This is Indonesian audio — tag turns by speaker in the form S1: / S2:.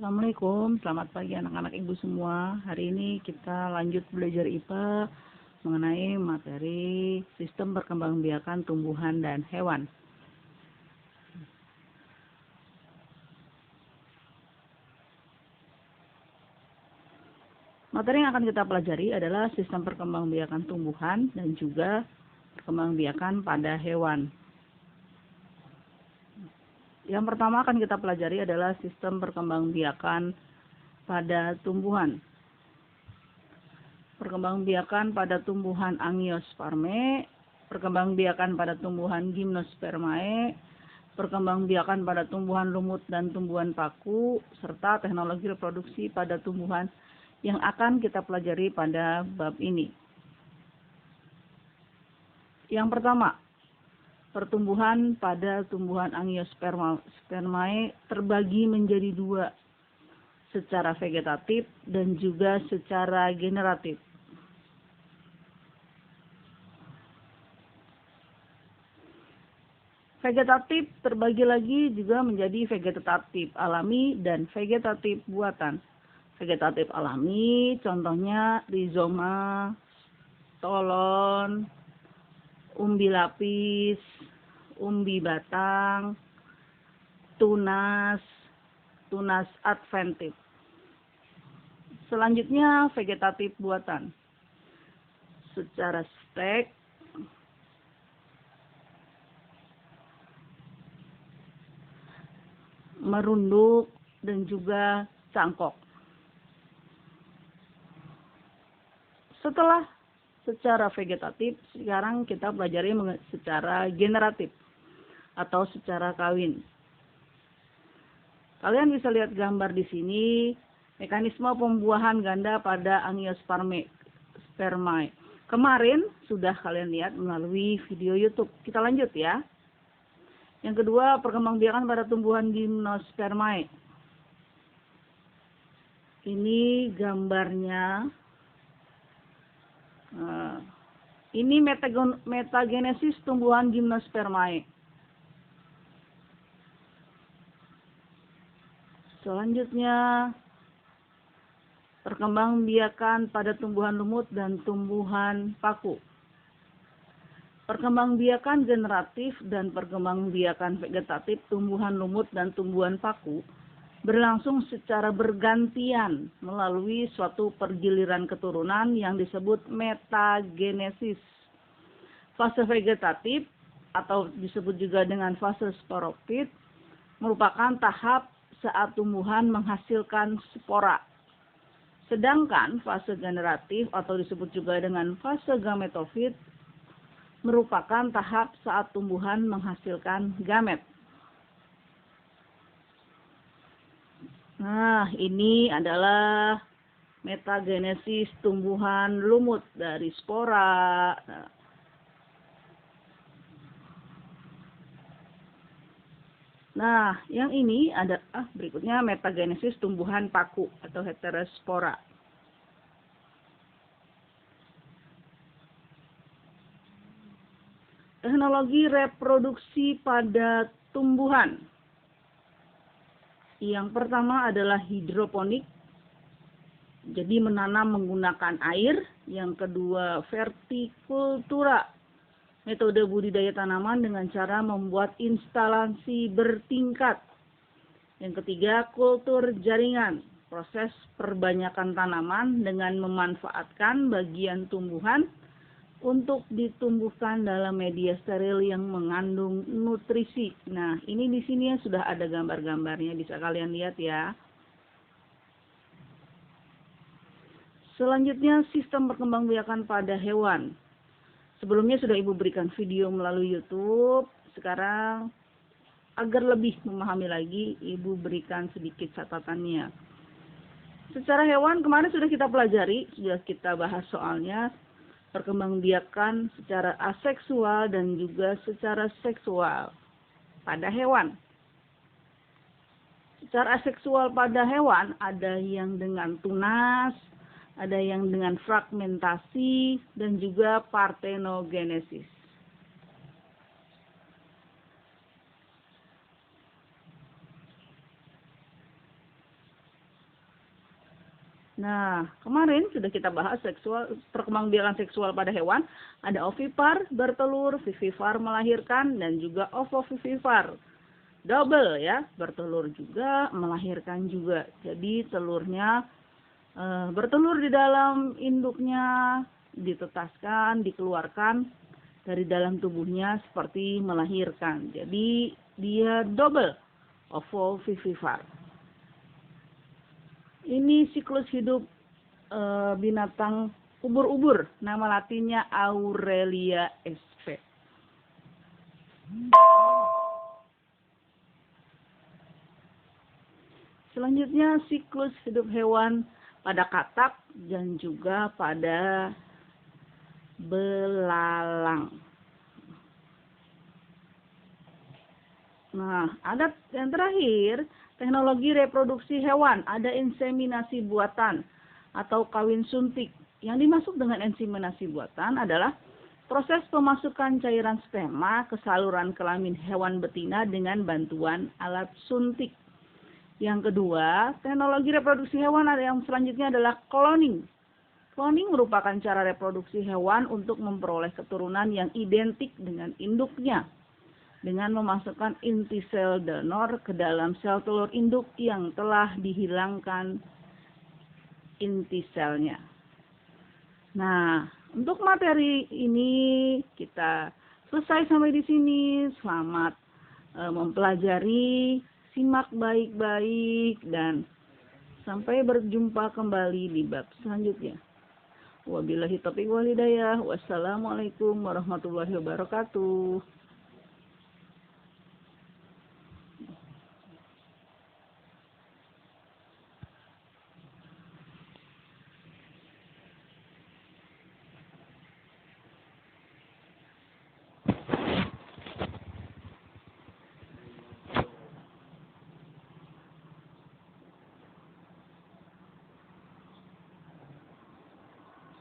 S1: Assalamualaikum, selamat pagi anak-anak ibu semua. Hari ini kita lanjut belajar IPA mengenai materi sistem perkembangbiakan tumbuhan dan hewan. Materi yang akan kita pelajari adalah sistem perkembangbiakan tumbuhan dan juga perkembangbiakan pada hewan. Yang pertama akan kita pelajari adalah sistem perkembangbiakan pada tumbuhan. Perkembangbiakan pada tumbuhan Angiospermae, perkembangbiakan pada tumbuhan Gymnospermae, perkembangbiakan pada tumbuhan lumut dan tumbuhan paku, serta teknologi reproduksi pada tumbuhan yang akan kita pelajari pada bab ini. Yang pertama, pertumbuhan pada tumbuhan Angiospermae terbagi menjadi dua, secara vegetatif dan juga secara generatif. Vegetatif terbagi lagi juga menjadi vegetatif alami dan vegetatif buatan. Vegetatif alami contohnya rhizoma, stolon, umbi lapis, umbi batang, tunas adventif. Selanjutnya vegetatif buatan. Secara stek, merunduk, dan juga cangkok. Setelah secara vegetatif, sekarang kita pelajari secara generatif atau secara kawin. Kalian bisa lihat gambar di sini, mekanisme pembuahan ganda pada Angiospermae. Kemarin sudah kalian lihat melalui video YouTube. Kita lanjut ya. Yang kedua, perkembangbiakan pada tumbuhan Gymnospermae. Ini gambarnya. Ini metagenesis tumbuhan Gymnospermae. Selanjutnya, perkembangbiakan pada tumbuhan lumut dan tumbuhan paku. Perkembangbiakan generatif dan perkembangbiakan vegetatif tumbuhan lumut dan tumbuhan paku berlangsung secara bergantian melalui suatu pergiliran keturunan yang disebut metagenesis. Fase vegetatif atau disebut juga dengan fase sporofit merupakan tahap saat tumbuhan menghasilkan spora. Sedangkan fase generatif atau disebut juga dengan fase gametofit merupakan tahap saat tumbuhan menghasilkan gamet. Nah, ini adalah metagenesis tumbuhan lumut dari spora. Nah, yang ini ada berikutnya metagenesis tumbuhan paku atau heterospora. Teknologi reproduksi pada tumbuhan. Yang pertama adalah hidroponik, jadi menanam menggunakan air. Yang kedua, vertikultura, metode budidaya tanaman dengan cara membuat instalasi bertingkat. Yang ketiga, kultur jaringan, proses perbanyakan tanaman dengan memanfaatkan bagian tumbuhan untuk ditumbuhkan dalam media steril yang mengandung nutrisi. Nah, ini di sini sudah ada gambar-gambarnya, bisa kalian lihat ya. Selanjutnya, sistem perkembangbiakan pada hewan. Sebelumnya sudah Ibu berikan video melalui YouTube. Sekarang, agar lebih memahami lagi, Ibu berikan sedikit catatannya. Secara hewan, kemarin sudah kita pelajari, sudah kita bahas soalnya. Perkembangbiakan secara aseksual dan juga secara seksual pada hewan. Secara aseksual pada hewan ada yang dengan tunas, ada yang dengan fragmentasi, dan juga partenogenesis. Nah, kemarin sudah kita bahas perkembangbiakan seksual pada hewan. Ada ovipar, bertelur, vivipar, melahirkan, dan juga ovovivipar. Double ya, bertelur juga, melahirkan juga. Jadi telurnya bertelur di dalam induknya, ditetaskan, dikeluarkan dari dalam tubuhnya seperti melahirkan. Jadi dia double, ovovivipar. Ini siklus hidup binatang ubur-ubur. Nama latinnya Aurelia sp. Selanjutnya siklus hidup hewan pada katak dan juga pada belalang. Nah, ada yang terakhir, teknologi reproduksi hewan, ada inseminasi buatan atau kawin suntik. Yang dimaksud dengan inseminasi buatan adalah proses pemasukan cairan sperma ke saluran kelamin hewan betina dengan bantuan alat suntik. Yang kedua, teknologi reproduksi hewan ada yang selanjutnya adalah cloning. Cloning merupakan cara reproduksi hewan untuk memperoleh keturunan yang identik dengan induknya, dengan memasukkan inti sel donor ke dalam sel telur induk yang telah dihilangkan inti selnya. Nah, untuk materi ini kita selesai sampai di sini. Selamat mempelajari, simak baik-baik, dan sampai berjumpa kembali di bab selanjutnya. Wabillahi taufiq wal hidayah. Wassalamualaikum warahmatullahi wabarakatuh.